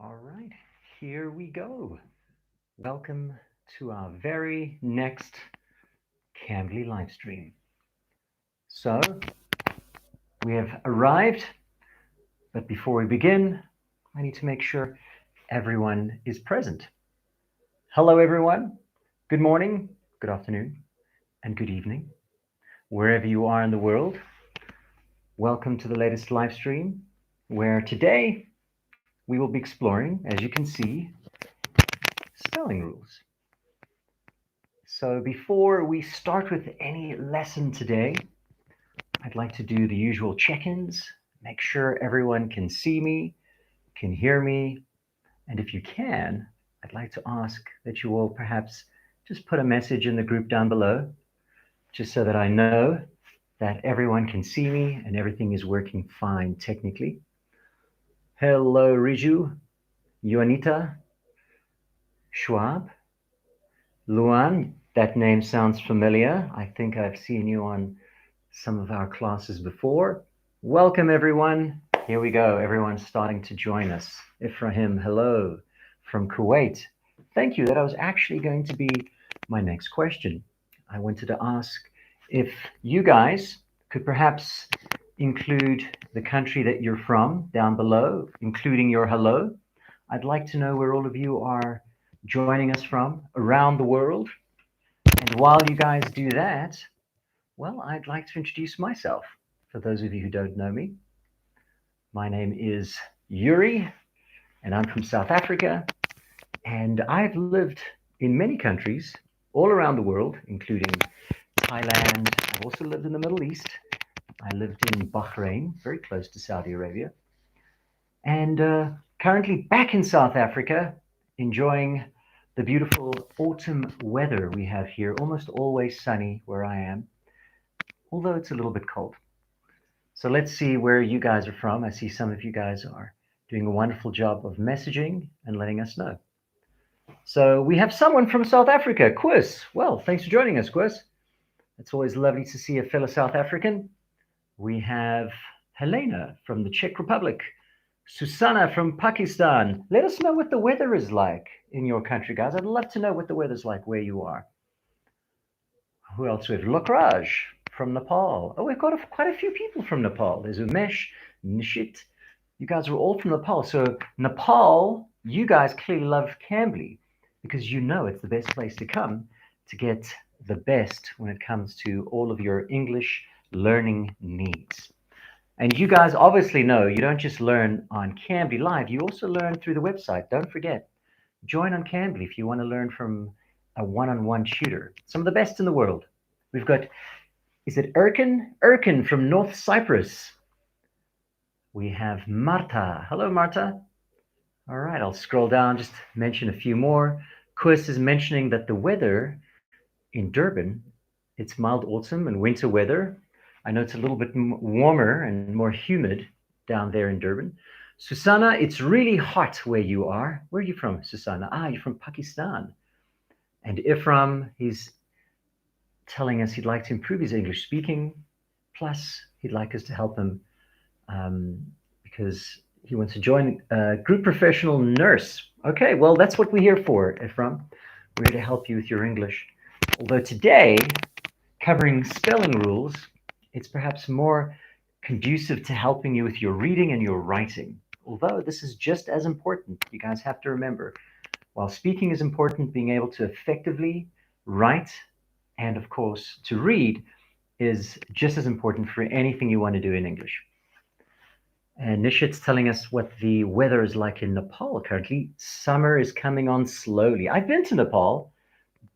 All right, here we go. Welcome to our very next Cambly live stream. So, we have arrived, but before we begin, I need to make sure everyone is present. Hello, everyone. Good morning, good afternoon, and good evening, wherever you are in the world. Welcome to the latest live stream, where today we will be exploring, as you can see, spelling rules. So before we start with any lesson today, I'd like to do the usual check-ins, make sure everyone can see me, can hear me, and if you can, I'd like to ask that you will perhaps just put a message in the group down below, just so that I know that everyone can see me and everything is working fine technically. Hello, Riju, Juanita, Schwab, Luan, that name sounds familiar. I think I've seen you on some of our classes before. Welcome, everyone. Here we go. Everyone's starting to join us. Ibrahim, hello, from Kuwait. Thank you. That was actually going to be my next question. I wanted to ask if you guys could perhaps include the country that you're from down below, including your hello. I'd like to know where all of you are joining us from around the world. And while you guys do that, well, I'd like to introduce myself. For those of you who don't know me, my name is Yuri, and I'm from South Africa. And I've lived in many countries all around the world, including Thailand. I've also lived in the Middle East. I lived in Bahrain, very close to Saudi Arabia. And currently back in South Africa, enjoying the beautiful autumn weather we have here, almost always sunny where I am, although it's a little bit cold. So let's see where you guys are from. I see some of you guys are doing a wonderful job of messaging and letting us know. So we have someone from South Africa, Quiz. Well, thanks for joining us, Quiz. It's always lovely to see a fellow South African. We have Helena from the Czech Republic, Susanna from Pakistan. Let us know what the weather is like in your country, guys. I'd love to know what the weather's like where you are. Who else we have? Lokraj from Nepal. Oh, we've got quite a few people from Nepal. There's Umesh, Nishit. You guys are all from Nepal. So Nepal, you guys clearly love Cambly because you know it's the best place to come to get the best when it comes to all of your English learning needs. And you guys obviously know you don't just learn on Cambly Live, you also learn through the website. Don't forget, join on Cambly if you want to learn from a one-on-one tutor. Some of the best in the world. We've got, is it Erkin? Erkin from North Cyprus. We have Marta. Hello, Marta. All right, I'll scroll down, just mention a few more. Chris is mentioning that the weather in Durban, it's mild autumn and winter weather. I know it's a little bit warmer and more humid down there in Durban. Susanna, it's really hot where you are. Where are you from, Susanna? Ah, you're from Pakistan. And Ifram, he's telling us he'd like to improve his English speaking. Plus, he'd like us to help him because he wants to join a group professional nurse. Okay, well, that's what we're here for, Ifram. We're here to help you with your English. Although today, covering spelling rules, it's perhaps more conducive to helping you with your reading and your writing. Although this is just as important, you guys have to remember, while speaking is important, being able to effectively write and, of course, to read is just as important for anything you want to do in English. And Nishit's telling us what the weather is like in Nepal currently. Summer is coming on slowly. I've been to Nepal.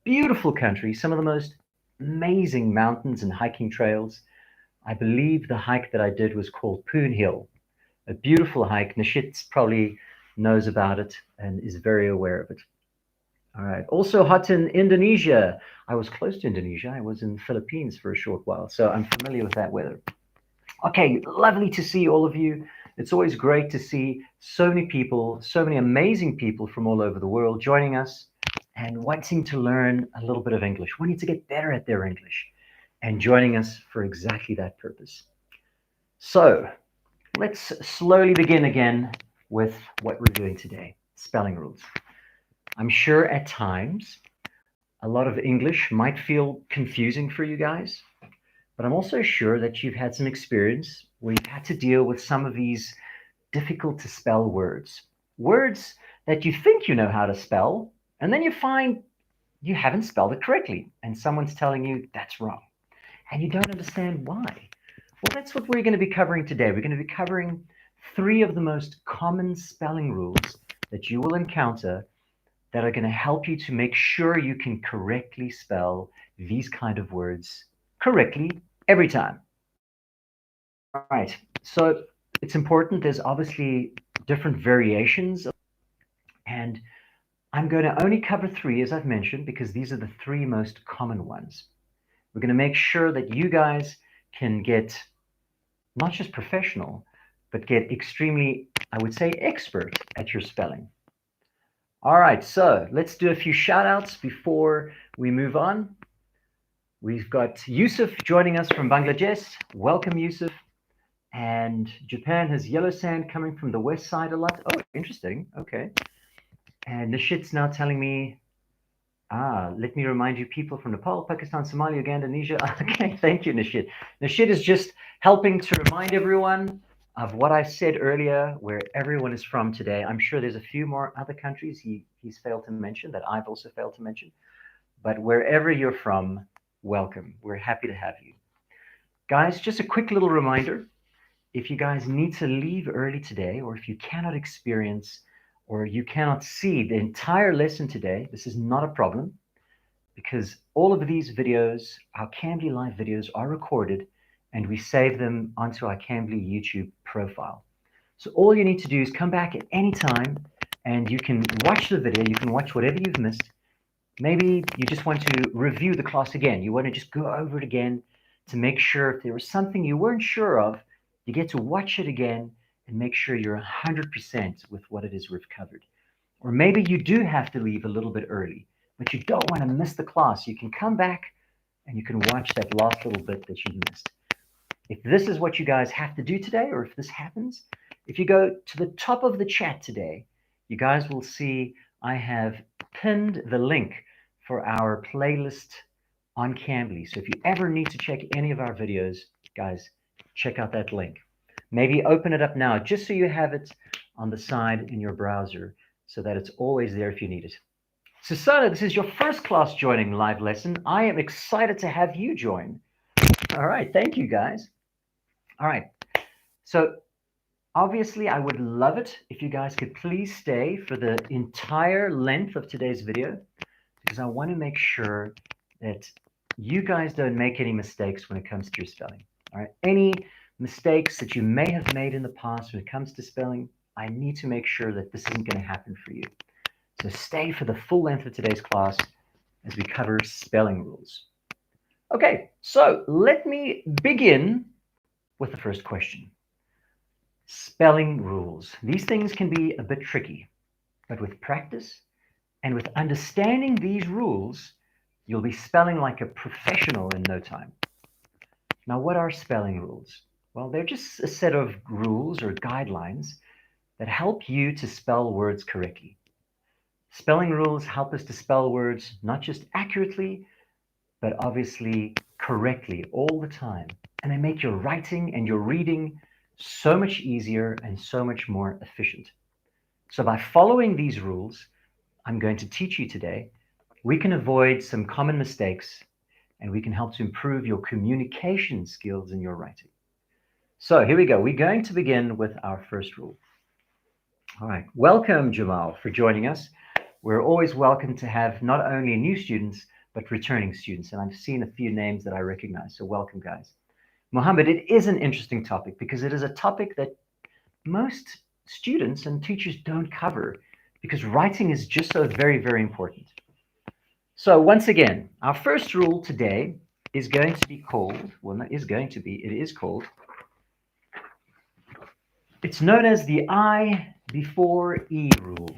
Beautiful country, some of the most amazing mountains and hiking trails. I believe the hike that I did was called Poon Hill. A beautiful hike. Nishit probably knows about it and is very aware of it. All right. Also hot in Indonesia. I was close to Indonesia. I was in the Philippines for a short while, so I'm familiar with that weather. Okay, lovely to see all of you. It's always great to see so many people, so many amazing people from all over the world joining us and wanting to learn a little bit of English, wanting to get better at their English, and joining us for exactly that purpose. So let's slowly begin again with what we're doing today, spelling rules. I'm sure at times a lot of English might feel confusing for you guys, but I'm also sure that you've had some experience where you've had to deal with some of these difficult to spell words. Words that you think you know how to spell, and then you find you haven't spelled it correctly, and someone's telling you that's wrong, and you don't understand why. Well, that's what we're going to be covering today. We're going to be covering three of the most common spelling rules that you will encounter that are going to help you to make sure you can correctly spell these kind of words correctly every time. All right. So it's important. There's obviously different variations, and I'm going to only cover three, as I've mentioned, because these are the three most common ones. We're going to make sure that you guys can get not just professional, but get extremely, I would say, expert at your spelling. All right, so let's do a few shout outs before we move on. We've got Yusuf joining us from Bangladesh. Welcome, Yusuf. And Japan has yellow sand coming from the west side a lot. Oh, interesting. Okay. And Nishit's now telling me, let me remind you, people from Nepal, Pakistan, Somalia, Uganda, Indonesia. Okay, thank you, Nishit. Nishit is just helping to remind everyone of what I said earlier, where everyone is from today. I'm sure there's a few more other countries he's failed to mention that I've also failed to mention. But wherever you're from, welcome. We're happy to have you. Guys, just a quick little reminder. If you guys need to leave early today, or if you cannot experience or you cannot see the entire lesson today, this is not a problem because all of these videos, our Cambly live videos, are recorded and we save them onto our Cambly YouTube profile. So all you need to do is come back at any time and you can watch the video, you can watch whatever you've missed. Maybe you just want to review the class again. You want to just go over it again to make sure if there was something you weren't sure of, you get to watch it again and make sure you're 100% with what it is we've covered. Or maybe you do have to leave a little bit early, but you don't want to miss the class. You can come back and you can watch that last little bit that you missed. If this is what you guys have to do today, or if this happens, if you go to the top of the chat today, you guys will see I have pinned the link for our playlist on Cambly. So if you ever need to check any of our videos, guys, check out that link. Maybe open it up now just so you have it on the side in your browser so that it's always there if you need it. Susanna, this is your first class joining live lesson. I am excited to have you join. All right, thank you guys. All right, so obviously I would love it if you guys could please stay for the entire length of today's video because I want to make sure that you guys don't make any mistakes when it comes to your spelling. All right, any mistakes that you may have made in the past when it comes to spelling, I need to make sure that this isn't going to happen for you. So stay for the full length of today's class as we cover spelling rules. Okay, so let me begin with the first question. Spelling rules. These things can be a bit tricky, but with practice and with understanding these rules, you'll be spelling like a professional in no time. Now, what are spelling rules? Well, they're just a set of rules or guidelines that help you to spell words correctly. Spelling rules help us to spell words not just accurately, but obviously correctly all the time. And they make your writing and your reading so much easier and so much more efficient. So by following these rules, I'm going to teach you today, we can avoid some common mistakes and we can help to improve your communication skills in your writing. So here we go. We're going to begin with our first rule. All right. Welcome, Jamal, for joining us. We're always welcome to have not only new students, but returning students. And I've seen a few names that I recognize. So welcome, guys. Mohammed, it is an interesting topic because it is a topic that most students and teachers don't cover because writing is just so very, very important. So once again, our first rule today is going to be called, well, not is going to be, it is called, it's known as the I before E rule.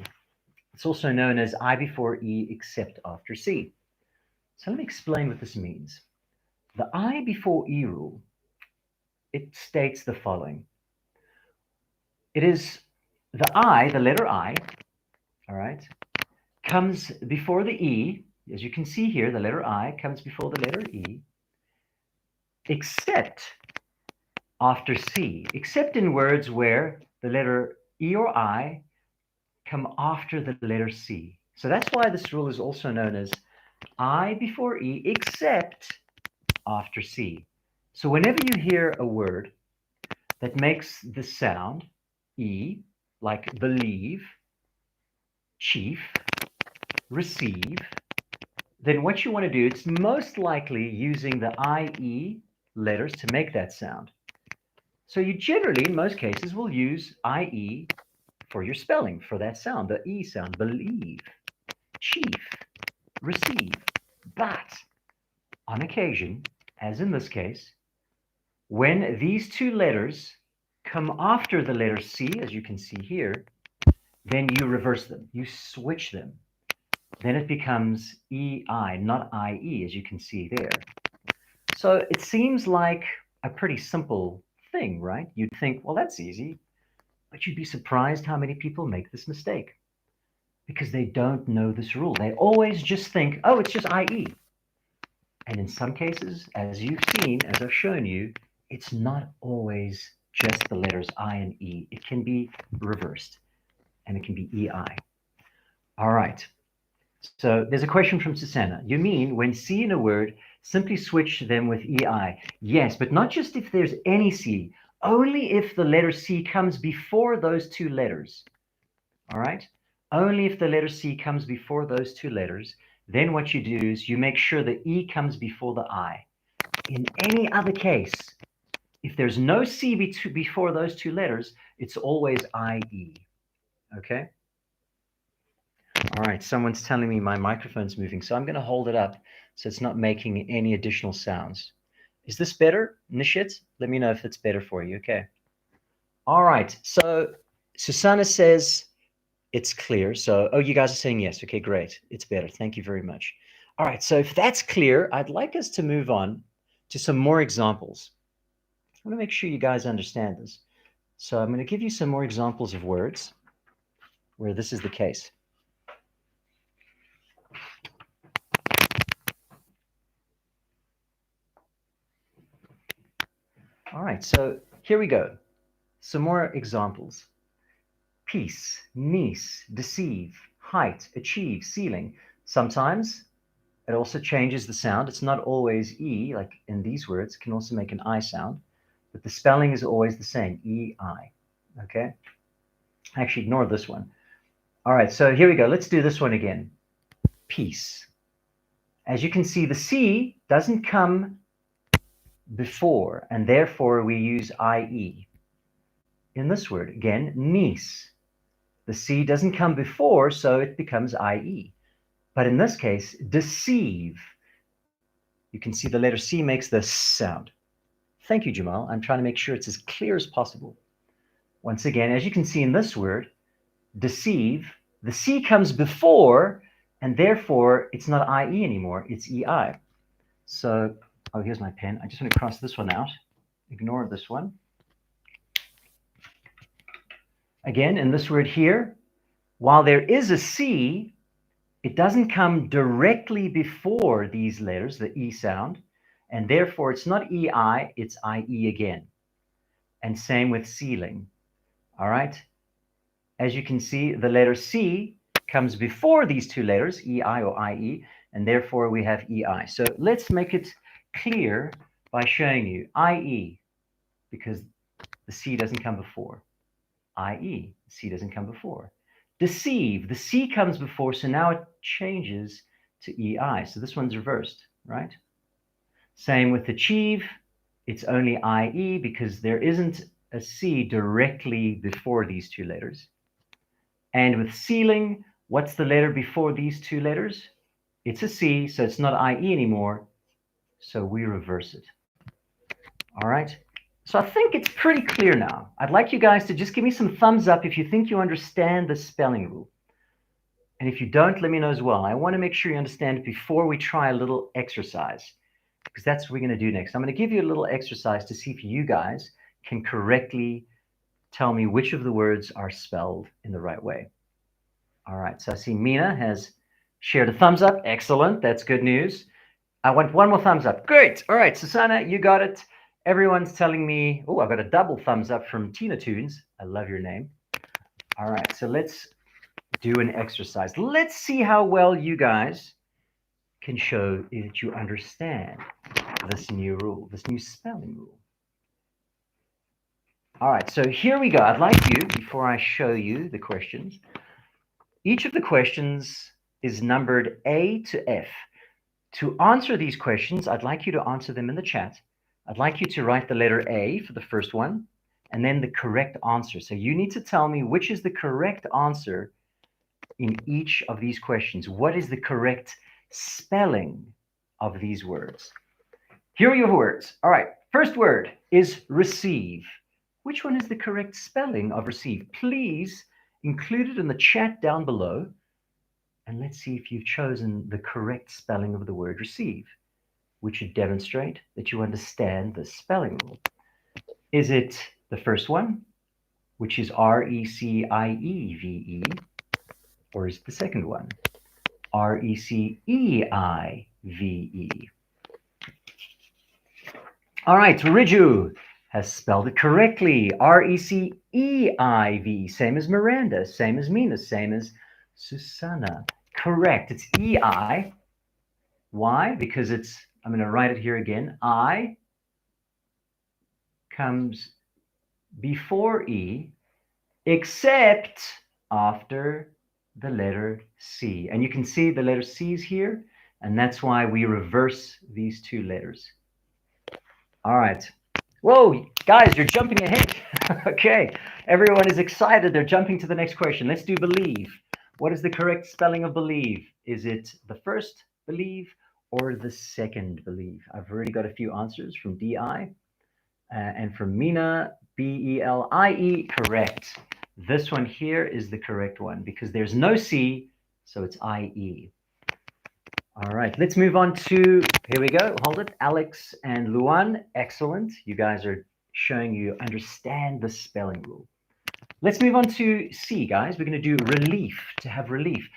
It's also known as I before E except after C. So let me explain what this means. The I before E rule, it states the following. It is the I, the letter I, all right, comes before the E. As you can see here, the letter I comes before the letter E, except after C, except in words where the letter E or I come after the letter C. So that's why this rule is also known as I before E, except after C. So whenever you hear a word that makes the sound E, like believe, chief, receive, then what you want to do, it's most likely using the IE letters to make that sound. So you generally, in most cases, will use IE for your spelling, for that sound, the E sound, believe, chief, receive. But on occasion, as in this case, when these two letters come after the letter C, as you can see here, then you reverse them, you switch them. Then it becomes EI, not IE, as you can see there. So it seems like a pretty simple thing, right? You'd think, well, that's easy, but you'd be surprised how many people make this mistake because they don't know this rule. They always just think, oh, it's just IE. And in some cases, as you've seen, as I've shown you, it's not always just the letters I and E. It can be reversed, and it can be EI. All right. So there's a question from Susanna. You mean when C in a word, simply switch them with EI? Yes, but not just if there's any C, only if the letter C comes before those two letters. All right? Only if the letter C comes before those two letters, then what you do is you make sure the E comes before the I. In any other case, if there's no C before those two letters, it's always IE. Okay? All right, someone's telling me my microphone's moving, so I'm going to hold it up so it's not making any additional sounds. Is this better, Nishit? Let me know if it's better for you, okay? All right, so Susanna says it's clear. So, oh, you guys are saying yes. Okay, great. It's better. Thank you very much. All right, so if that's clear, I'd like us to move on to some more examples. I want to make sure you guys understand this. So I'm going to give you some more examples of words where this is the case. All right, so here we go. Some more examples. Peace, niece, deceive, height, achieve, ceiling. Sometimes it also changes the sound. It's not always E, like in these words, it can also make an I sound, but the spelling is always the same, E-I, okay? Actually, ignore this one. All right, so here we go. Let's do this one again. Peace. As you can see, the C doesn't come before, and therefore we use IE. In this word, again, niece. The C doesn't come before, so it becomes IE. But in this case, deceive. You can see the letter C makes the sound. Thank you, Jamal. I'm trying to make sure it's as clear as possible. Once again, as you can see in this word, deceive, the C comes before, and therefore it's not IE anymore, it's EI. So, oh, here's my pen. I just want to cross this one out. Ignore this one. Again, in this word here, while there is a C, it doesn't come directly before these letters, the E sound, and therefore it's not EI, it's IE again. And same with ceiling. All right? As you can see, the letter C comes before these two letters, EI or IE, and therefore we have EI. So let's make it clear by showing you IE, because the C doesn't come before. IE, the C doesn't come before. Deceive, the C comes before, so now it changes to EI. So this one's reversed, right? Same with achieve, it's only IE because there isn't a C directly before these two letters. And with ceiling, what's the letter before these two letters? It's a C, so it's not IE anymore, so we reverse it. All right? So I think it's pretty clear now. I'd like you guys to just give me some thumbs up if you think you understand the spelling rule. And if you don't, let me know as well. I want to make sure you understand it before we try a little exercise, because that's what we're going to do next. I'm going to give you a little exercise to see if you guys can correctly tell me which of the words are spelled in the right way. All right, so I see Mina has shared a thumbs up. Excellent, that's good news. I want one more thumbs up. Great. All right, Susanna, you got it. Everyone's telling me, oh, I got a double thumbs up from Tina Tunes. I love your name. All right, so let's do an exercise. Let's see how well you guys can show that you understand this new rule, this new spelling rule. All right, so here we go. I'd like you, before I show you the questions, each of the questions is numbered A to F. To answer these questions, I'd like you to answer them in the chat. I'd like you to write the letter A for the first one, and then the correct answer. So you need to tell me which is the correct answer in each of these questions. What is the correct spelling of these words? Here are your words. All right, first word is receive. Which one is the correct spelling of receive? Please include it in the chat down below, and let's see if you've chosen the correct spelling of the word receive, which should demonstrate that you understand the spelling rule. Is it the first one, which is R-E-C-I-E-V-E, or is it the second one, R-E-C-E-I-V-E? All right, Riju has spelled it correctly, R-E-C-E-I-V, same as Miranda, same as Mina, same as Susanna. Correct, it's E-I. Why? Because it's, I'm going to write it here again, I comes before E, except after the letter C. And you can see the letter C is here, and that's why we reverse these two letters. All right. Whoa, guys, you're jumping ahead. Okay, everyone is excited. They're jumping to the next question. Let's do believe. What is the correct spelling of believe? Is it the first believe or the second believe? I've already got a few answers from DI and from Mina, B-E-L-I-E, correct. This one here is the correct one because there's no C, so it's I-E. All right, let's move on to, here we go, hold it, Alex and Luan, excellent. You guys are showing you understand the spelling rule. Let's move on to C, guys. We're going to do relief, to have relief.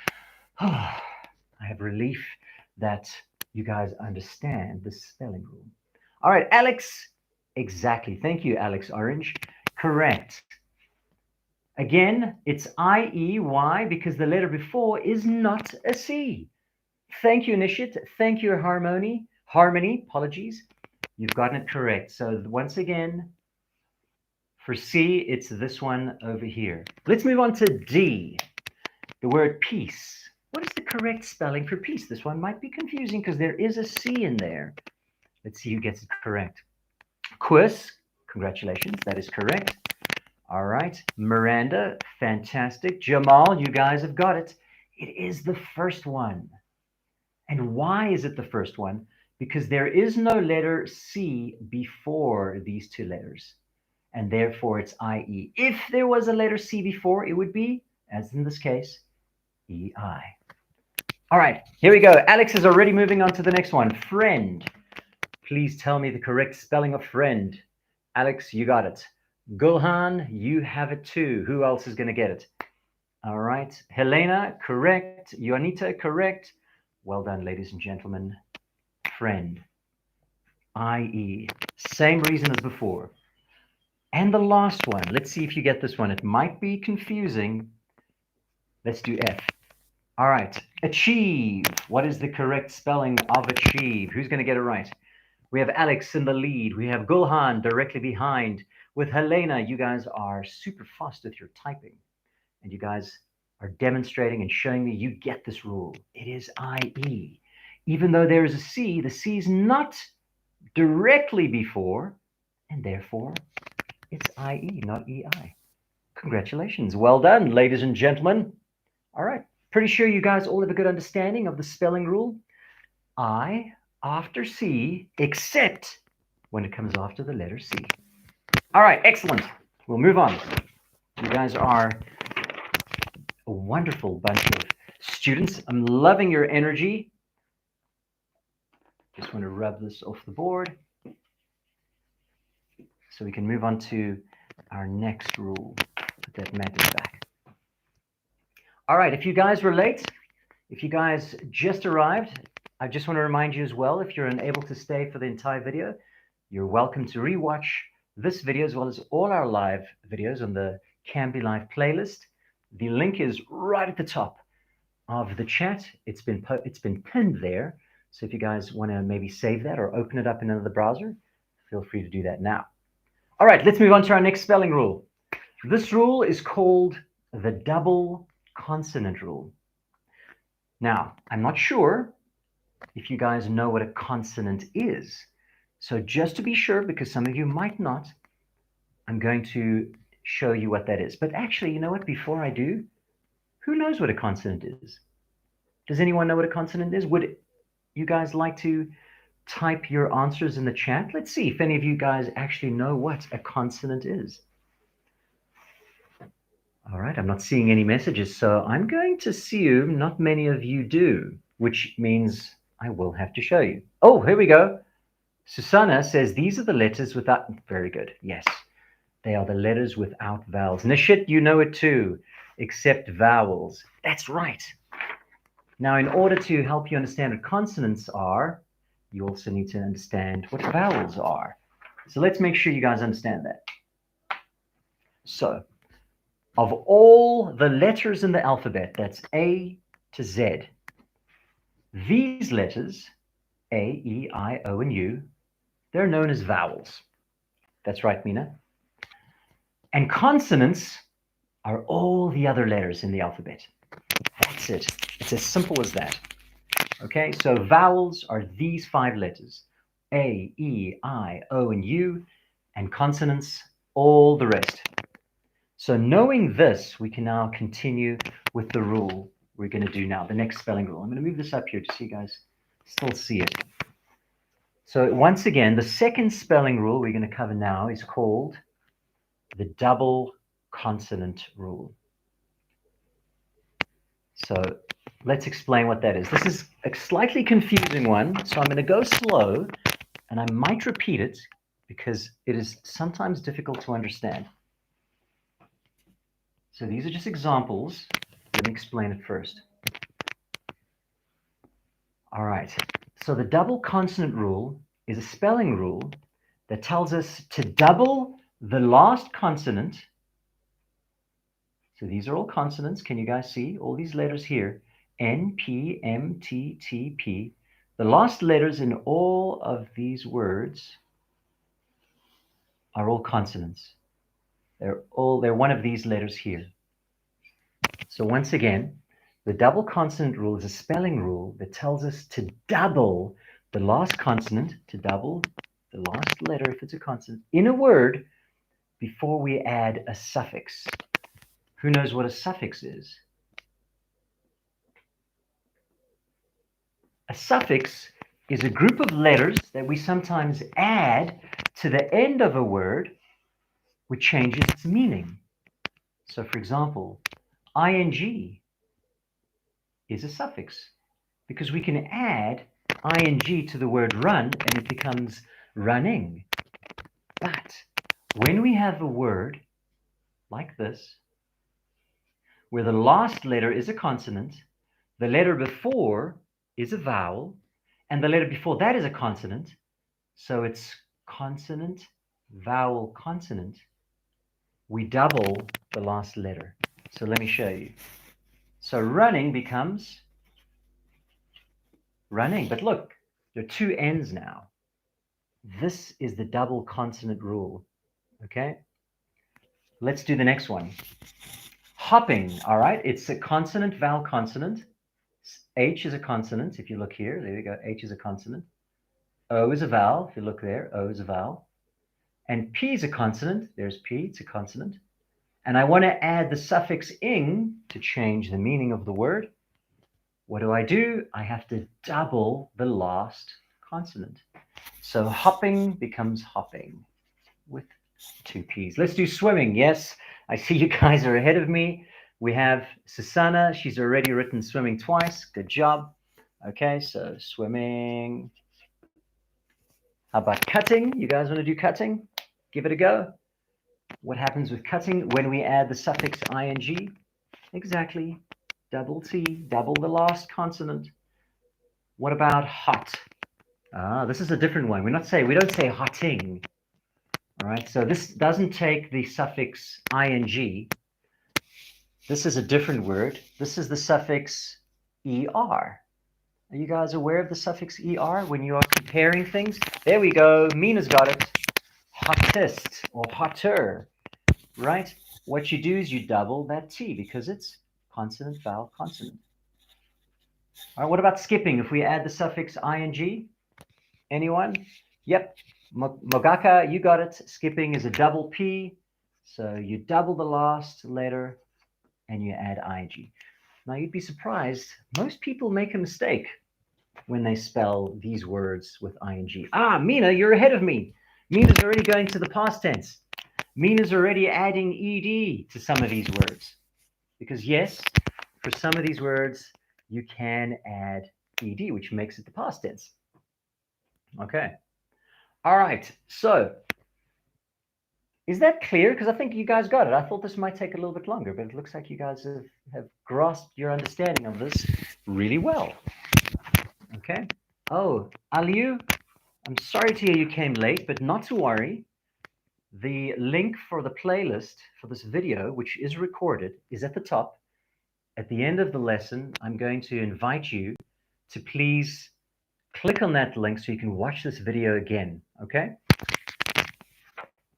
I have relief that you guys understand the spelling rule. All right, Alex, exactly. Thank you, Alex Orange. Correct. Again, it's I-E. Why? Because the letter before is not a C. Thank you, Nishit. Thank you, Harmony. Apologies. You've gotten it correct. So once again, for C, it's this one over here. Let's move on to D, the word peace. What is the correct spelling for peace? This one might be confusing because there is a C in there. Let's see who gets it correct. Quis, congratulations, that is correct. All right, Miranda, fantastic. Jamal, you guys have got it. It is the first one. And why is it the first one? Because there is no letter C before these two letters, and therefore it's I-E. If there was a letter C before, it would be, as in this case, E-I. All right, here we go. Alex is already moving on to the next one. Friend. Please tell me the correct spelling of friend. Alex, you got it. Gulhan, you have it too. Who else is going to get it? All right. Helena, correct. Juanita, correct. Well done, ladies and gentlemen. Friend. I-E. Same reason as before. And the last one. Let's see if you get this one. It might be confusing. Let's do F. All right. Achieve. What is the correct spelling of achieve? Who's going to get it right? We have Alex in the lead. We have Gulhan directly behind. With Helena, you guys are super fast with your typing. And you guys are demonstrating and showing me you get this rule. It is I-E. Even though there is a C, the C is not directly before, and therefore it's I-E, not E-I. Congratulations. Well done, ladies and gentlemen. All right. Pretty sure you guys all have a good understanding of the spelling rule. I after C, except when it comes after the letter C. All right, excellent. We'll move on. You guys are a wonderful bunch of students. I'm loving your energy. Just want to rub this off the board so we can move on to our next rule. Put that magnus back. All right, if you guys were late, if you guys just arrived, I just want to remind you as well, if you're unable to stay for the entire video, you're welcome to rewatch this video as well as all our live videos on the Cambly Live playlist. The link is right at the top of the chat. It's been pinned there. So if you guys want to maybe save that or open it up in another browser, feel free to do that now. All right, let's move on to our next spelling rule. This rule is called the double consonant rule. Now, I'm not sure if you guys know what a consonant is. So just to be sure, because some of you might not, I'm going to show you what that is. But actually, you know what? Before I do, who knows what a consonant is? Does anyone know what a consonant is? Would you guys like to type your answers in the chat? Let's see if any of you guys actually know what a consonant is. All right, I'm not seeing any messages, so I'm going to assume not many of you do, which means I will have to show you. Oh, here we go. Susanna says these are the letters without, very good, yes. They are the letters without vowels. Nishit, you know it too, except vowels. That's right. Now, in order to help you understand what consonants are, you also need to understand what vowels are. So let's make sure you guys understand that. So, of all the letters in the alphabet, that's A to Z, these letters, A, E, I, O, and U, they're known as vowels. That's right, Mina. And consonants are all the other letters in the alphabet. That's it. It's as simple as that. Okay, so vowels are these 5 letters, A, E, I, O, and U, and consonants, all the rest. So knowing this, we can now continue with the rule we're going to do now, the next spelling rule. I'm going to move this up here to so you guys still see it. So once again, the second spelling rule we're going to cover now is called the double consonant rule. So let's explain what that is. This is a slightly confusing one, so I'm going to go slow, and I might repeat it because it is sometimes difficult to understand. So these are just examples. Let me explain it first. All right. So the double consonant rule is a spelling rule that tells us to double the last consonant. So these are all consonants. Can you guys see all these letters here? N, P, M, T, T, P. The last letters in all of these words are all consonants. They're one of these letters here. So once again, the double consonant rule is a spelling rule that tells us to double the last consonant, to double the last letter if it's a consonant, in a word before we add a suffix. Who knows what a suffix is? A suffix is a group of letters that we sometimes add to the end of a word, which changes its meaning. So for example, ing is a suffix because we can add ing to the word run and it becomes running. But when we have a word like this, where the last letter is a consonant, the letter before is a vowel, and the letter before that is a consonant, so it's consonant, vowel, consonant, we double the last letter. So let me show you. So running becomes running, but look, there are 2 N's now. This is the double consonant rule, okay? Let's do the next one. Hopping, all right? It's a consonant, vowel, consonant. H is a consonant. If you look here, there you go. H is a consonant. O is a vowel. If you look there, O is a vowel. And P is a consonant. There's P, it's a consonant. And I want to add the suffix ing to change the meaning of the word. What do? I have to double the last consonant. So hopping becomes hopping with 2 P's. Let's do swimming. Yes, I see you guys are ahead of me. We have Susanna. She's already written swimming twice. Good job. Okay, so swimming. How about cutting? You guys want to do cutting? Give it a go. What happens with cutting when we add the suffix ing? Exactly. Double T, double the last consonant. What about hot? This is a different one. We don't say hotting. All right, so this doesn't take the suffix ing. This is a different word. This is the suffix er. Are you guys aware of the suffix er when you are comparing things? There we go. Mina's got it. Hottest or hotter, right? What you do is you double that T because it's consonant, vowel, consonant. All right, what about skipping? If we add the suffix ing, anyone? Yep, Mogaka, you got it. Skipping is a double P, so you double the last letter and you add ing. Now you'd be surprised, most people make a mistake when they spell these words with ing. Mina, you're ahead of me. Mina's already going to the past tense. Mina's already adding ed to some of these words. Because yes, for some of these words, you can add ed, which makes it the past tense. Okay. All right. So is that clear? Because I think you guys got it. I thought this might take a little bit longer, but it looks like you guys have grasped your understanding of this really well. Okay. Oh, Aliu, I'm sorry to hear you came late, but not to worry. The link for the playlist for this video, which is recorded, is at the top. At the end of the lesson, I'm going to invite you to please click on that link so you can watch this video again, okay?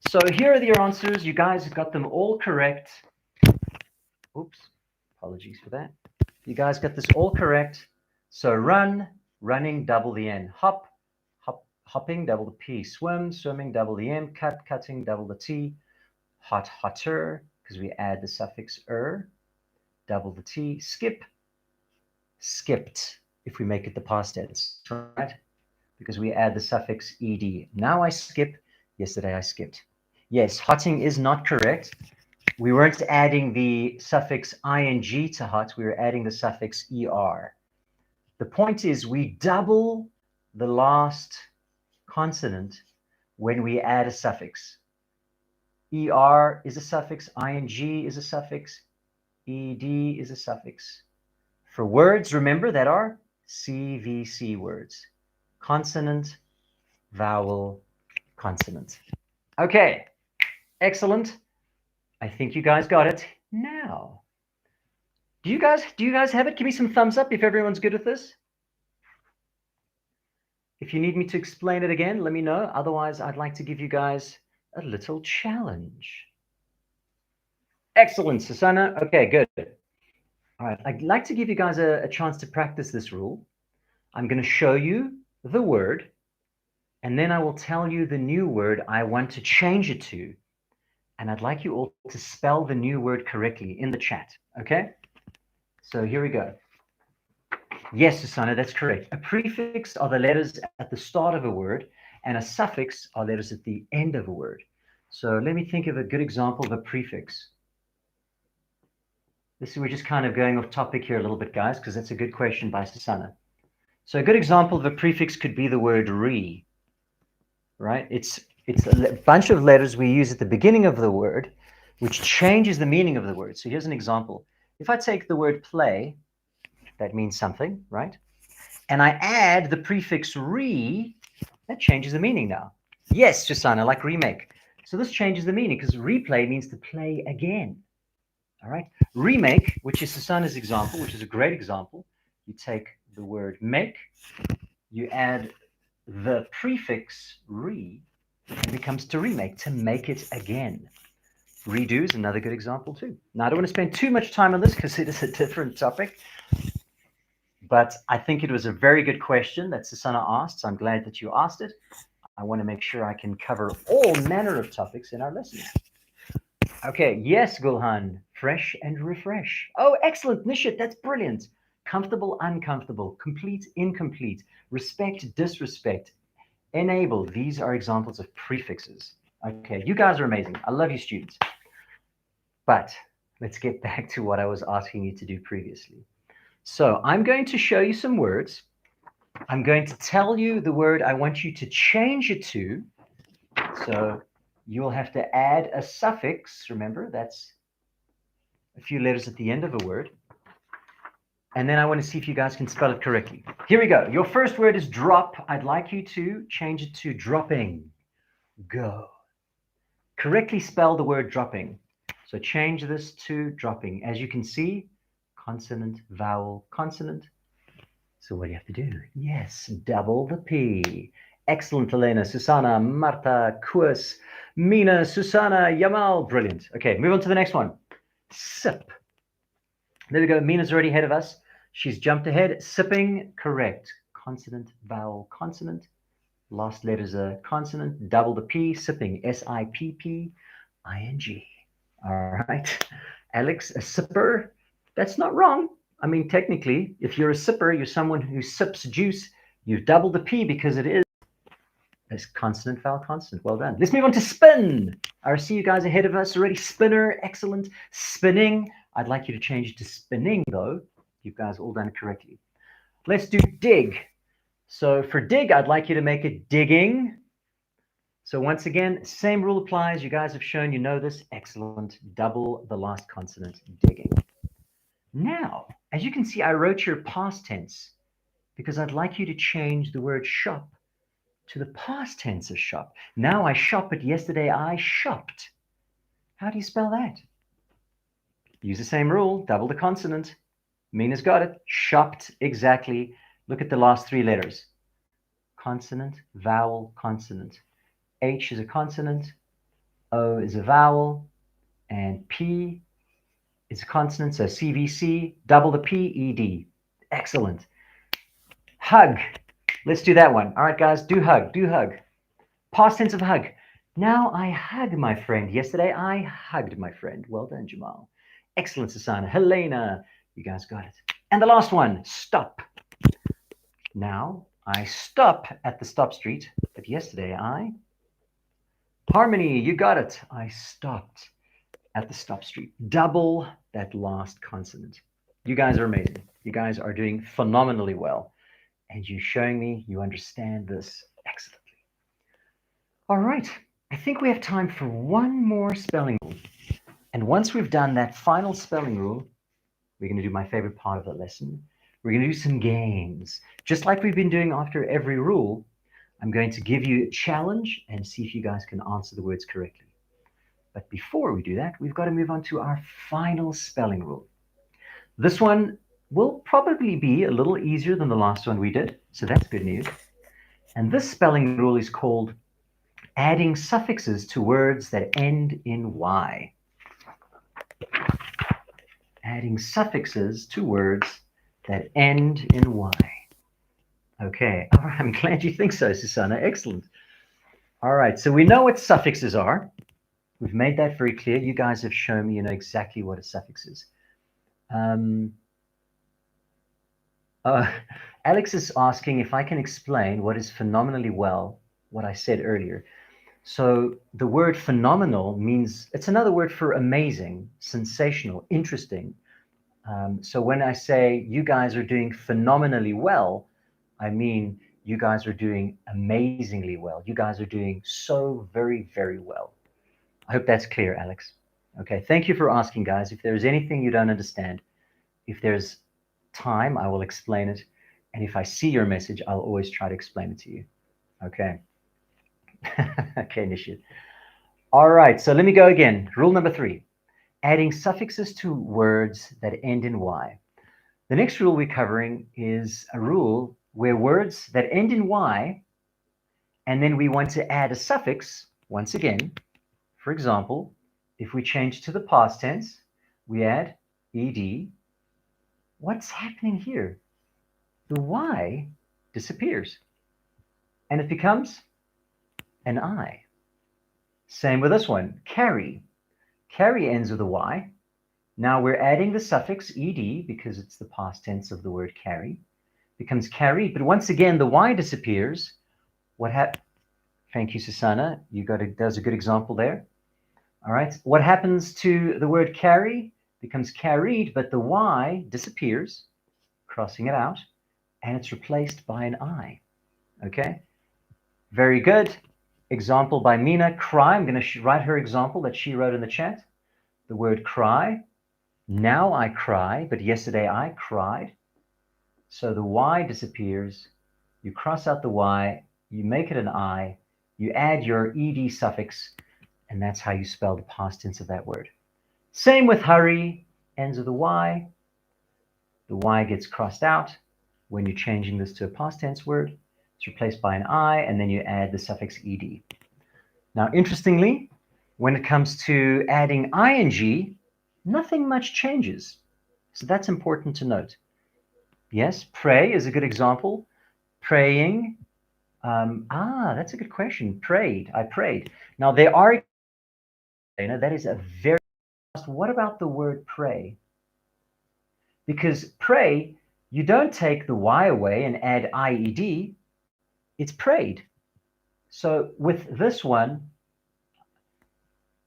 So here are your answers. You guys got them all correct. Oops, apologies for that. You guys got this all correct. So run, running, double the N. Hop, hopping, double the P. Swim, swimming, double the M. Cut, cutting, double the T. Hot, hotter, because we add the suffix er, double the T. Skip, skipped, if we make it the past tense, right? Because we add the suffix ed. Now I skip, yesterday I skipped. Yes, hotting is not correct. We weren't adding the suffix ing to hot, we were adding the suffix er. The point is we double the last consonant when we add a suffix. Er is a suffix, ing is a suffix, ed is a suffix. For words, remember, that are CVC words. Consonant, vowel, consonant. Okay, excellent. I think you guys got it. Now, do you guys have it? Give me some thumbs up if everyone's good with this. If you need me to explain it again, let me know. Otherwise, I'd like to give you guys a little challenge. Excellent, Susanna. Okay, good. All right, I'd like to give you guys a chance to practice this rule. I'm going to show you the word, and then I will tell you the new word I want to change it to. And I'd like you all to spell the new word correctly in the chat, okay? So here we go. Yes, Susanna, that's correct. A prefix are the letters at the start of a word, and a suffix are letters at the end of a word. So let me think of a good example of a prefix. We're just kind of going off topic here a little bit, guys, because that's a good question by Susanna. So a good example of a prefix could be the word re, right? It's a bunch of letters we use at the beginning of the word, which changes the meaning of the word. So here's an example. If I take the word play, that means something, right? And I add the prefix re, that changes the meaning now. Yes, Susanna, like remake. So this changes the meaning because replay means to play again. All right. Remake, which is Susanna's example, which is a great example. You take the word make, you add the prefix re, and it becomes to remake, to make it again. Redo is another good example too. Now, I don't want to spend too much time on this because it is a different topic, but I think it was a very good question that Susanna asked, so I'm glad that you asked it. I want to make sure I can cover all manner of topics in our lesson. Okay, yes, Gulhan, fresh and refresh. Oh, excellent, Nishit, that's brilliant. Comfortable, uncomfortable, complete, incomplete, respect, disrespect, enable. These are examples of prefixes. Okay, you guys are amazing. I love you, students. But let's get back to what I was asking you to do previously. So I'm going to show you some words. I'm going to tell you the word I want you to change it to. So you'll have to add a suffix. Remember, that's a few letters at the end of a word. And then I want to see if you guys can spell it correctly. Here we go. Your first word is drop. I'd like you to change it to dropping. Go. Correctly spell the word dropping. So change this to dropping. As you can see, consonant, vowel, consonant. So what do you have to do? Yes, double the P. Excellent, Elena, Susana, Marta, Kuas, Mina, Susana, Yamal. Brilliant. Okay, move on to the next one. Sip. There we go. Mina's already ahead of us. She's jumped ahead. Sipping, correct. Consonant, vowel, consonant. Last letter's a consonant. Double the P. Sipping, S-I-P-P-I-N-G. All right. Alex, a sipper. That's not wrong. I mean, technically, if you're a sipper, you're someone who sips juice. You've doubled the P because it is consonant, vowel, consonant. Well done. Let's move on to spin. I see you guys ahead of us already. Spinner, excellent. Spinning. I'd like you to change it to spinning, though. You guys all done it correctly. Let's do dig. So for dig, I'd like you to make it digging. So once again, same rule applies. You guys have shown you know this. Excellent. Double the last consonant, digging. Now, as you can see, I wrote your past tense because I'd like you to change the word shop to the past tense of shop. Now I shop, but yesterday I shopped. How do you spell that? Use the same rule, double the consonant. Mina's got it. Shopped, exactly. Look at the last three letters. Consonant, vowel, consonant. H is a consonant, O is a vowel, and P is a consonant, so CVC, double the P, ED. Excellent. Hug. Let's do that one. All right, guys, do hug, do hug. Past tense of hug. Now I hug my friend. Yesterday I hugged my friend. Well done, Jamal. Excellent, Susanna. Helena, you guys got it. And the last one, stop. Now I stop at the stop street, but yesterday I... Harmony, you got it. I stopped at the stop street. Double that last consonant. You guys are amazing. You guys are doing phenomenally well. And you're showing me you understand this excellently. All right. I think we have time for one more spelling rule. And once we've done that final spelling rule, we're going to do my favorite part of the lesson. We're going to do some games. Just like we've been doing after every rule, I'm going to give you a challenge and see if you guys can answer the words correctly. But before we do that, we've got to move on to our final spelling rule. This one will probably be a little easier than the last one we did, so that's good news. And this spelling rule is called adding suffixes to words that end in Y. Adding suffixes to words that end in Y. Okay, all right, I'm glad you think so, Susanna. Excellent. All right, so we know what suffixes are. We've made that very clear. You guys have shown me you know exactly what a suffix is. Alex is asking if I can explain what is phenomenally well, what I said earlier. So the word phenomenal means, it's another word for amazing, sensational, interesting. So when I say you guys are doing phenomenally well, I mean you guys are doing amazingly well. You guys are doing so very, very well. I hope that's clear, Alex. Okay, thank you for asking, guys. If there's anything you don't understand, if there's time, I will explain it. And if I see your message, I'll always try to explain it to you. Okay. Okay, Nishit. All right, so let me go again. Rule number 3, adding suffixes to words that end in Y. The next rule we're covering is a rule where words that end in Y, and then we want to add a suffix, once again. For example, if we change to the past tense, we add ed. What's happening here? The Y disappears, and it becomes an I. Same with this one, carry. Carry ends with a Y. Now we're adding the suffix ed because it's the past tense of the word carry. Becomes carried, but once again the Y disappears. What happened? Thank you, Susanna. There's a good example there. All right. What happens to the word carry? Becomes carried, but the Y disappears, crossing it out, and it's replaced by an I. Okay. Very good. example by Mina, cry. I'm going to write her example that she wrote in the chat. The word cry. Now I cry, but yesterday I cried. So the Y disappears. You cross out the Y, you make it an I, you add your ed suffix, and that's how you spell the past tense of that word. Same with hurry, ends of the Y. The Y gets crossed out. When you're changing this to a past tense word, it's replaced by an I, and then you add the suffix ed. Now, interestingly, when it comes to adding ing, nothing much changes. So that's important to note. Yes, pray is a good example. Praying. That's a good question. Prayed. I prayed. Now, there are, that is a very, what about the word pray? Because pray, you don't take the Y away and add IED, it's prayed. So with this one,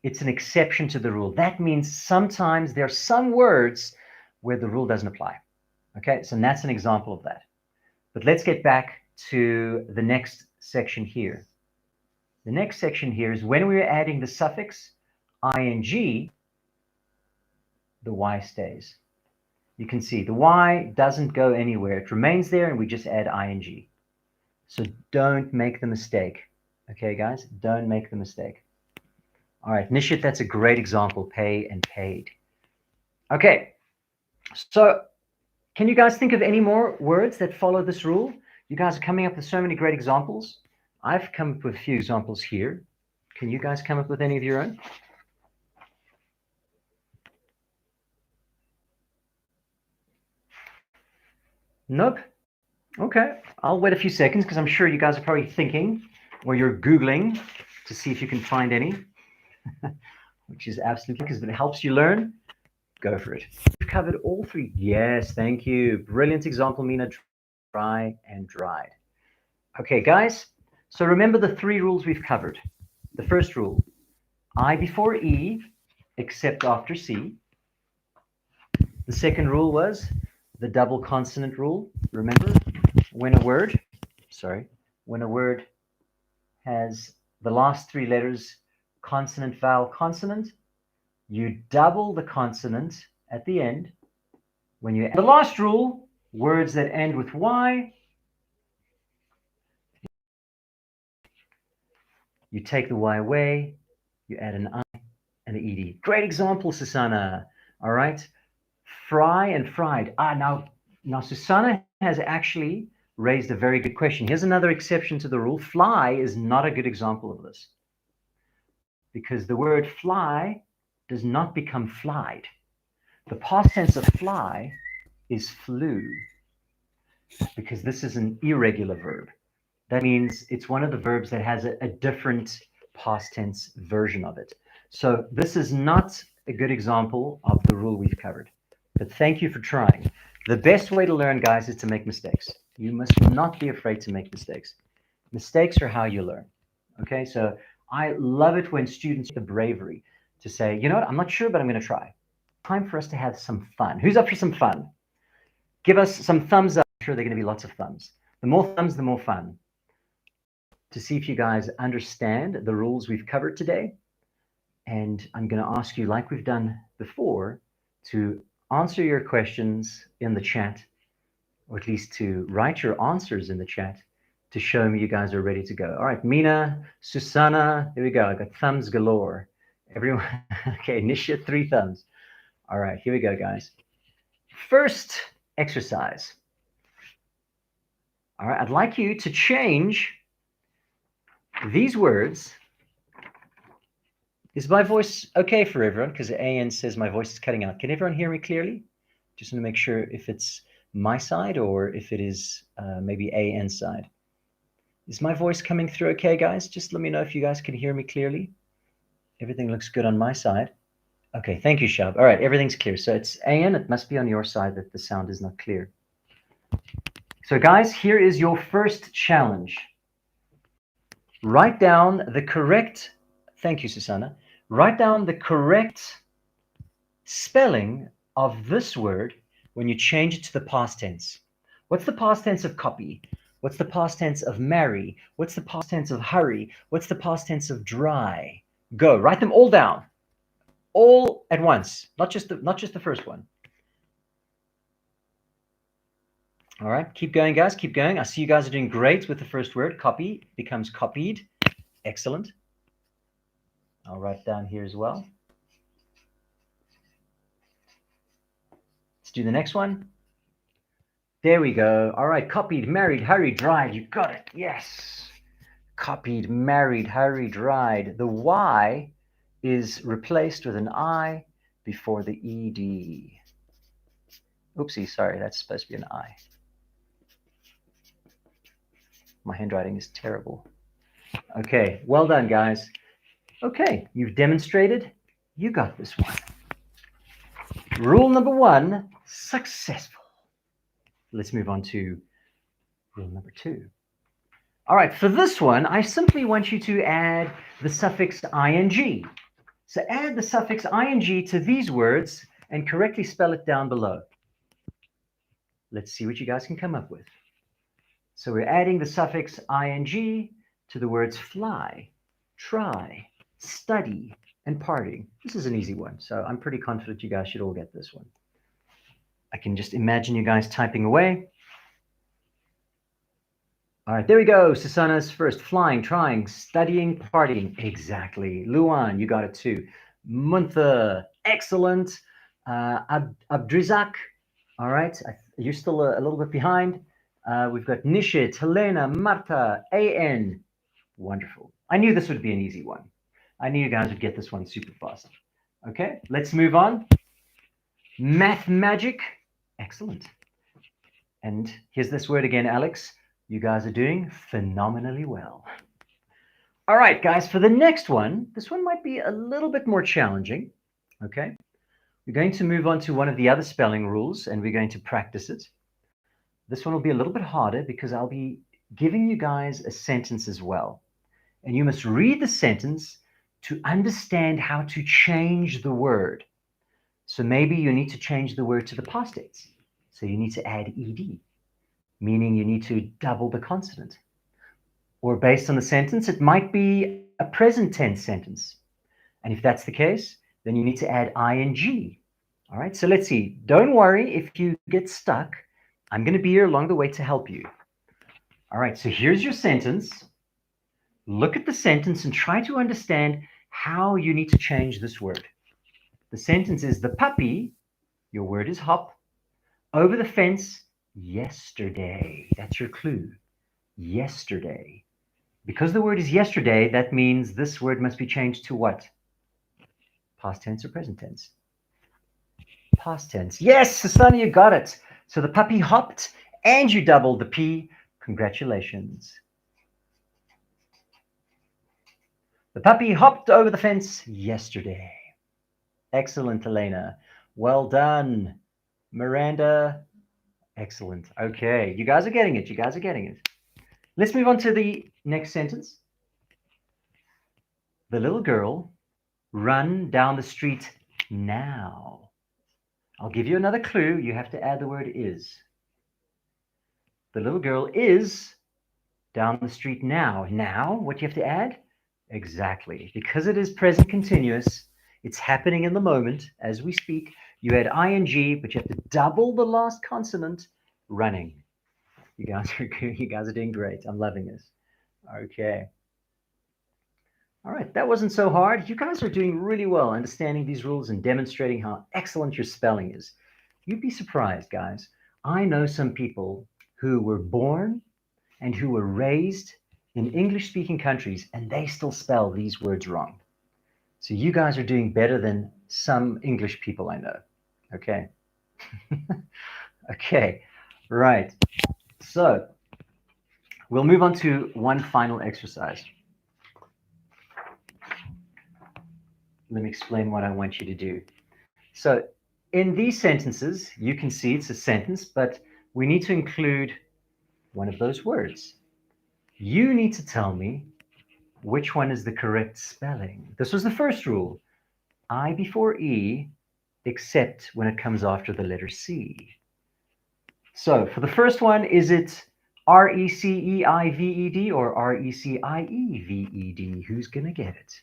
it's an exception to the rule. That means sometimes there are some words where the rule doesn't apply. Okay, so that's an example of that. But let's get back to the next section here. The next section here is when we're adding the suffix ing, the Y stays. You can see the Y doesn't go anywhere. It remains there and we just add ing. So don't make the mistake. Okay, guys, don't make the mistake. All right, Nishit, that's a great example, pay and paid. Okay, so can you guys think of any more words that follow this rule? You guys are coming up with so many great examples. I've come up with a few examples here. Can you guys come up with any of your own? Nope. Okay, I'll wait a few seconds because I'm sure you guys are probably thinking or you're Googling to see if you can find any, which is absolutely because if it helps you learn, go for it. We've covered all three. Yes, thank you. Brilliant example, Mina. Dry and dried. Okay, guys, so remember the three rules we've covered. The first rule, I before E, except after C. The second rule was the double consonant rule. Remember, when a word has the last three letters, consonant, vowel, consonant, you double the consonant at the end. When you the last rule, words that end with Y, you take the Y away, you add an I and the ED. Great example, Susanna. All right. Fry and fried. Now Susanna has actually raised a very good question. Here's another exception to the rule. Fly is not a good example of this because the word fly does not become flied. The past tense of fly is flew because this is an irregular verb. That means it's one of the verbs that has a different past tense version of it. So this is not a good example of the rule we've covered. But thank you for trying. The best way to learn, guys, is to make mistakes. You must not be afraid to make mistakes. Mistakes are how you learn. Okay, so I love it when students have the bravery to say, you know what, I'm not sure, but I'm going to try. Time for us to have some fun. Who's up for some fun? Give us some thumbs up. I'm sure there are going to be lots of thumbs. The more thumbs, the more fun. To see if you guys understand the rules we've covered today. And I'm going to ask you, like we've done before, to answer your questions in the chat, or at least to write your answers in the chat to show me you guys are ready to go. All right, Mina, Susanna, there we go. I got thumbs galore. Everyone, okay, Nisha, 3 thumbs. All right, here we go, guys. First exercise. All right, I'd like you to change these words. Is my voice okay for everyone? Because AN says my voice is cutting out. Can everyone hear me clearly? Just want to make sure if it's my side or if it is maybe AN's side. Is my voice coming through okay, guys? Just let me know if you guys can hear me clearly. Everything looks good on my side. Okay, thank you, Shab. All right, everything's clear. So it's AN, it must be on your side that the sound is not clear. So guys, here is your first challenge. Write down the correct, thank you, Susanna. Write down the correct spelling of this word when you change it to the past tense. What's the past tense of copy? What's the past tense of marry? What's the past tense of hurry? What's the past tense of dry? Go, write them all down, all at once, not just the first one. All right, keep going, guys, keep going. I see you guys are doing great with the first word. Copy becomes copied. Excellent. I'll write down here as well. Let's do the next one. There we go. All right, copied, married, hurried, dried. You got it. Yes. Copied, married, hurried, dried. The Y is replaced with an I before the ED. Oopsie, sorry, that's supposed to be an I. My handwriting is terrible. Okay, well done, guys. Okay, you've demonstrated. You got this one. Rule number 1, successful. Let's move on to rule number 2. All right, for this one, I simply want you to add the suffix ing. So add the suffix ing to these words and correctly spell it down below. Let's see what you guys can come up with. So we're adding the suffix ing to the words fly, try, study, and party. This is an easy one, so I'm pretty confident you guys should all get this one. I can just imagine you guys typing away. All right, there we go. Susanna's first. Flying, trying, studying, partying. Exactly. Luan, you got it too. Muntha, excellent. Abdrizak, all right. You're still a little bit behind. We've got Nishit, Helena, Marta, AN. Wonderful. I knew this would be an easy one. I knew you guys would get this one super fast. Okay, let's move on. Math magic. Excellent. And here's this word again, Alex. You guys are doing phenomenally well. All right, guys, for the next one, this one might be a little bit more challenging. Okay, we're going to move on to one of the other spelling rules and we're going to practice it. This one will be a little bit harder because I'll be giving you guys a sentence as well. And you must read the sentence to understand how to change the word. So maybe you need to change the word to the past tense. So you need to add ed, meaning you need to double the consonant. Or based on the sentence, it might be a present tense sentence. And if that's the case, then you need to add ing. All right, so let's see. Don't worry if you get stuck. I'm going to be here along the way to help you. All right, so here's your sentence. Look at the sentence and try to understand how you need to change this word. The sentence is the puppy, your word is hop, over the fence yesterday. That's your clue. Yesterday. Because the word is yesterday, that means this word must be changed to what? Past tense or present tense? Past tense. Yes, Susanna, you got it. So the puppy hopped and you doubled the P. Congratulations. The puppy hopped over the fence yesterday. Excellent, Elena. Well done. Miranda. Excellent. Okay, you guys are getting it. You guys are getting it. Let's move on to the next sentence. The little girl run down the street now. I'll give you another clue. You have to add the word is. The little girl is down the street now. Now, what do you have to add? Exactly. Because it is present continuous, it's happening in the moment as we speak. You add ing, but you have to double the last consonant, running. You guys are doing great. I'm loving this. Okay. All right, that wasn't so hard. You guys are doing really well understanding these rules and demonstrating how excellent your spelling is. You'd be surprised, guys. I know some people who were born and who were raised in English-speaking countries, and they still spell these words wrong. So you guys are doing better than some English people I know. Okay. Okay, right. So we'll move on to one final exercise. Let me explain what I want you to do. So in these sentences, you can see it's a sentence, but we need to include one of those words. You need to tell me which one is the correct spelling. This was the first rule. I before E, except when it comes after the letter C. So for the first one, is it Received or Recieved? Who's going to get it?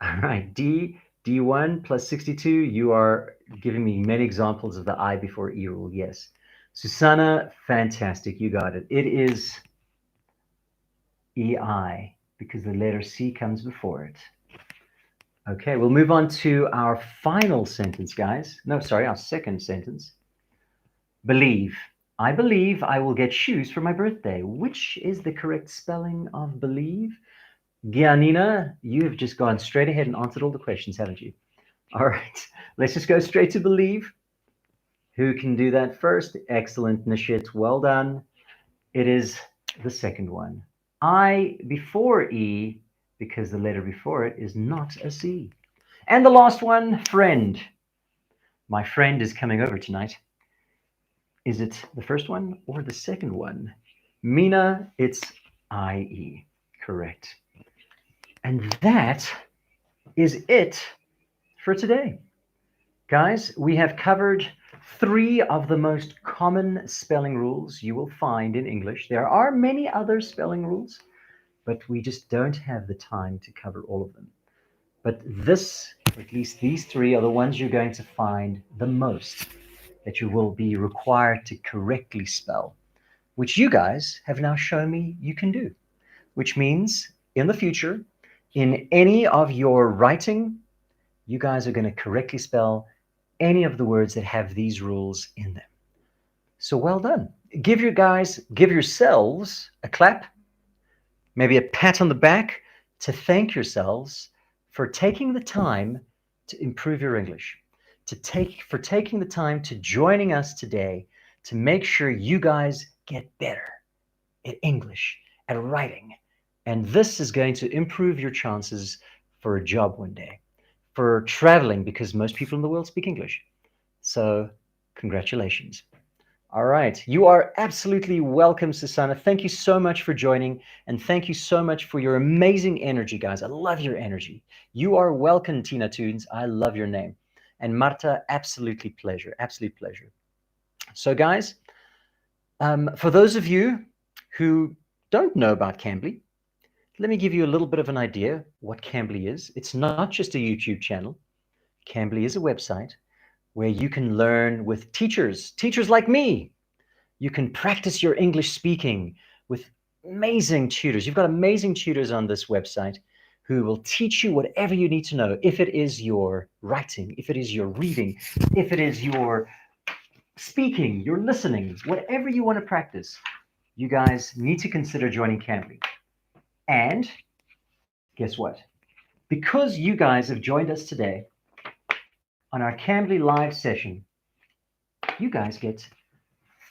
All right, D1 plus 62. You are giving me many examples of the I before E rule. Yes. Susanna, fantastic. You got it. It is EI because the letter C comes before it. Okay, we'll move on to our final sentence, guys. No, sorry, our second sentence. Believe. I believe I will get shoes for my birthday. Which is the correct spelling of believe? Gianina, you've just gone straight ahead and answered all the questions, haven't you? All right, let's just go straight to believe. Who can do that first? Excellent, Nishit. Well done. It is the second one. I before E, because the letter before it is not a C. And the last one, friend. My friend is coming over tonight. Is it the first one or the second one? Mina, it's IE. Correct. And that is it for today. Guys, we have covered 3 of the most common spelling rules you will find in English. There are many other spelling rules, but we just don't have the time to cover all of them. But this, or at least these 3, are the ones you're going to find the most that you will be required to correctly spell, which you guys have now shown me you can do, which means in the future, in any of your writing, you guys are going to correctly spell any of the words that have these rules in them. So well done. Give yourselves a clap, maybe a pat on the back to thank yourselves for taking the time to improve your English, for taking the time to joining us today to make sure you guys get better at English, at writing. And this is going to improve your chances for a job one day, for traveling, because most people in the world speak English. So congratulations. All right. You are absolutely welcome, Susanna. Thank you so much for joining. And thank you so much for your amazing energy, guys. I love your energy. You are welcome, Tina Toons. I love your name. And Marta, absolutely pleasure. Absolute pleasure. So, guys, for those of you who don't know about Cambly, let me give you a little bit of an idea what Cambly is. It's not just a YouTube channel. Cambly is a website where you can learn with teachers like me. You can practice your English speaking with amazing tutors. You've got amazing tutors on this website who will teach you whatever you need to know. If it is your writing, if it is your reading, if it is your speaking, your listening, whatever you want to practice, you guys need to consider joining Cambly. And guess what? Because you guys have joined us today on our Cambly live session, you guys get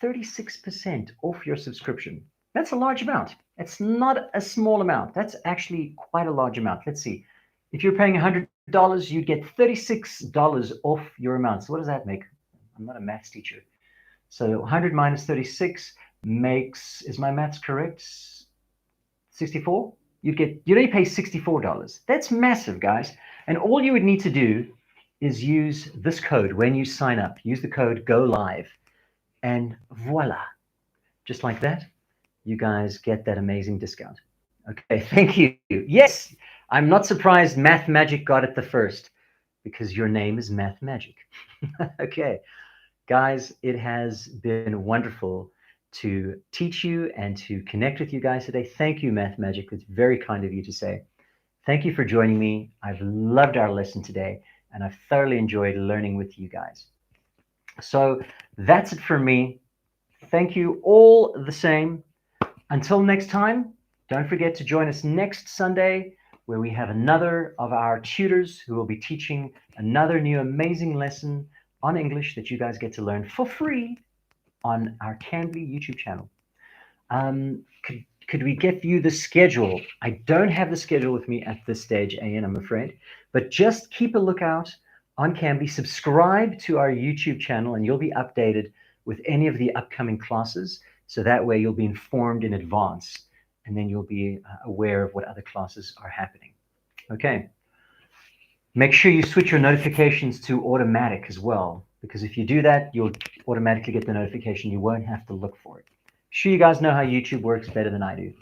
36% off your subscription. That's a large amount. It's not a small amount. That's actually quite a large amount. Let's see. If you're paying $100, you get $36 off your amount. So what does that make? I'm not a maths teacher. So 100 minus 36 makes, is my maths correct? 64? You'd only pay $64. That's massive, guys. And all you would need to do is use this code when you sign up. Use the code GOLIVE. And voila, just like that, you guys get that amazing discount. Okay, thank you. Yes, I'm not surprised Math Magic got it the first, because your name is Math Magic. Okay, guys, it has been wonderful to teach you and to connect with you guys today. Thank you, Math Magic. It's very kind of you to say. Thank you for joining me. I've loved our lesson today, and I've thoroughly enjoyed learning with you guys. So that's it for me. Thank you all the same. Until next time, don't forget to join us next Sunday, where we have another of our tutors who will be teaching another new amazing lesson on English that you guys get to learn for free on our Cambly YouTube channel. Could we get you the schedule? I don't have the schedule with me at this stage, Ian, I'm afraid, but just keep a lookout on Cambly. Subscribe to our YouTube channel and you'll be updated with any of the upcoming classes. So that way you'll be informed in advance and then you'll be aware of what other classes are happening. Okay. Make sure you switch your notifications to automatic as well, because if you do that, you'll automatically get the notification. You won't have to look for it. Sure, you guys know how YouTube works better than I do.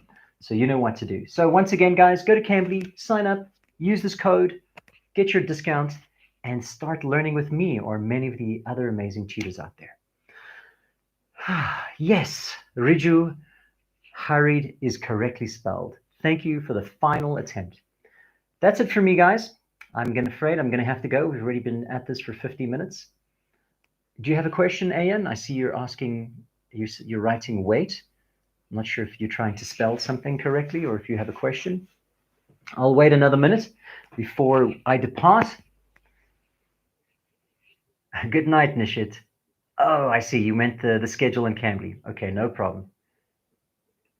So you know what to do. So once again, guys, go to Cambly, sign up, use this code, get your discount, and start learning with me or many of the other amazing tutors out there. Yes, Riju, hurried is correctly spelled. Thank you for the final attempt. That's it for me, guys. Afraid I'm going to have to go. We've already been at this for 50 minutes. Do you have a question, Ayan? I see you're asking, you're writing wait. I'm not sure if you're trying to spell something correctly or if you have a question. I'll wait another minute before I depart. Good night, Nishit. Oh, I see. You meant the schedule in Cambly. Okay, no problem.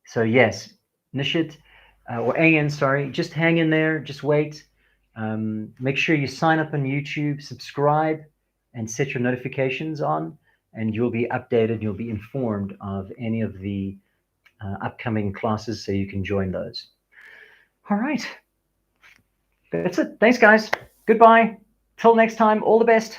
So yes, Nishit, or Ayan, sorry, just hang in there, just wait. Make sure you sign up on YouTube, subscribe, and set your notifications on, and you'll be updated, you'll be informed of any of the upcoming classes so you can join those. All right. That's it. Thanks, guys. Goodbye. Till next time, all the best.